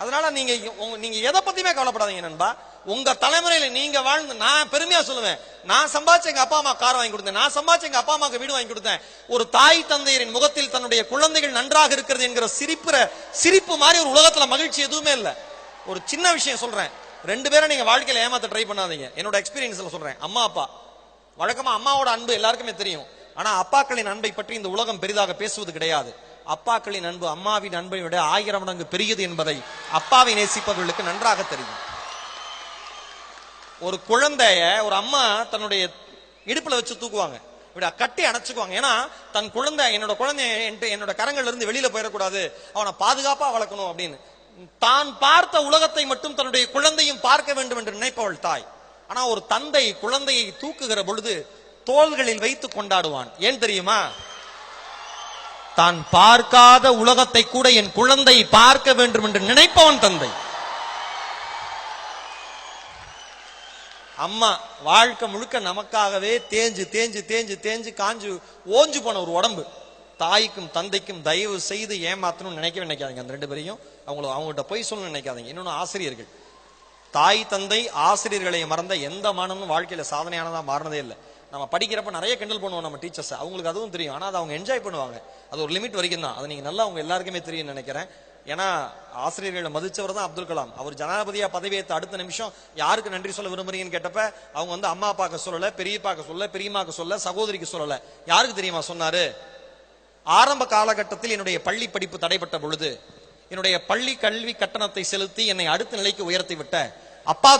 அதனால நீங்க எதை பத்தியுமே கவலைப்படாதீங்க நண்பா. உங்க தலைமுறையில நீங்க வாழ்ந்து, நான் பெருமையா சொல்லுவேன், நான் சம்பாதிச்ச எங்க அப்பா அம்மா கார் வாங்கி கொடுத்தேன், நான் சம்பாதிச்ச எங்க அப்பா அம்மாக்கு வீடு வாங்கி கொடுத்தேன். ஒரு தாய் தந்தையரின் முகத்தில் தன்னுடைய குழந்தைகள் நன்றாக இருக்கிறது என்கிற சிரிப்பு மாதிரி ஒரு உலகத்துல மகிழ்ச்சி எதுவுமே இல்ல. ஒரு சின்ன விஷயம் சொல்றேன், 2 பேரை நீங்க வாழ்க்கையில ஏமாத்த ட்ரை பண்ணாதீங்க. என்னோட எக்ஸ்பீரியன்ஸ்ல சொல்றேன். அம்மா அப்பா, வழக்கமா அம்மாவோட அன்பு எல்லாருக்குமே தெரியும். ஆனா அப்பாக்களின் அன்பை பற்றி இந்த உலகம் பெரிதாக பேசுவது கிடையாது. அப்பாக்களின் அன்பு அம்மாவின் அன்பை விட 1000 மடங்கு பெரியது என்பதை அப்பாவை நேசிப்பவர்களுக்கு நன்றாக தெரியும். ஒரு குழந்தைய ஒரு அம்மா தன்னுடைய இடுப்புல வச்சு தூக்குவாங்க, கட்டி அணைச்சுக்குவாங்க. ஏன்னா தன் குழந்தை, என்னோட கரங்கள்ல இருந்து வெளியில போயிடக்கூடாது, அவனை பாதுகாப்பா வளர்க்கணும் அப்படின்னு. தான் பார்த்த உலகத்தை மட்டும் தன்னுடைய குழந்தையும் பார்க்க வேண்டும் என்று நினைப்பவள் தாய். ஆனா ஒரு தந்தை குழந்தையை தூக்குகிற பொழுது தோள்களில் வைத்து கொண்டாடுவான். ஏன் தெரியுமா? தான் பார்க்காத உலகத்தை கூட என் குழந்தை பார்க்க வேண்டும் என்று நினைப்பவன் தந்தை. அம்மா வாழ்க்கை முழுக்க நமக்காகவே தேஞ்சு தேஞ்சு தேஞ்சு தேஞ்சு காஞ்சு ஓஞ்சு போன ஒரு உடம்பு. தாய்க்கும் தந்தைக்கும் தயவு செய்து ஏமாத்தணும்னு நினைக்காதீங்க. அந்த 2 பேரையும் அவங்ககிட்ட போய் சொல்லணும்னு நினைக்காதீங்க. இன்னொன்னு, ஆசிரியர்கள், தாய் தந்தை ஆசிரியர்களை மறந்த எந்த மாணவனும் வாழ்க்கையில சாதனையானதா மாறினதே இல்லை. நம்ம படிக்கிறப்ப நிறைய கிண்டல் பண்ணுவோம் நம்ம டீச்சர்ஸ், அவங்களுக்கு அதுவும் தெரியும். ஆனா அதை அவங்க என்ஜாய் பண்ணுவாங்க. அது ஒரு லிமிட் வரைக்கும் தான். அது நீங்க நல்லா அவங்க எல்லாருக்குமே தெரியும் நினைக்கிறேன். ஏன்னா ஆசிரியர்களை மதிச்சவர் தான் அப்துல் கலாம். அவர் ஜனாதிபதியா பதவியேற்ற அடுத்த நிமிஷம் யாருக்கு நன்றி சொல்ல விரும்புறீங்கன்னு கேட்டப்ப அவங்க அம்மா அப்பாக்கு சொல்லல, பெரியப்பாக்கு சொல்லல, பெரியமாக்கு சொல்ல, சகோதரிக்கு சொல்லல. யாருக்கு தெரியுமா சொன்னாரு? ஆரம்ப காலகட்டத்தில் என்னுடைய பள்ளி படிப்பு தடைப்பட்ட பொழுது என்னுடைய பள்ளி கல்வி கட்டணத்தை செலுத்தி என்னை அடுத்த நிலைக்கு உயர்த்தி விட்ட அப்பா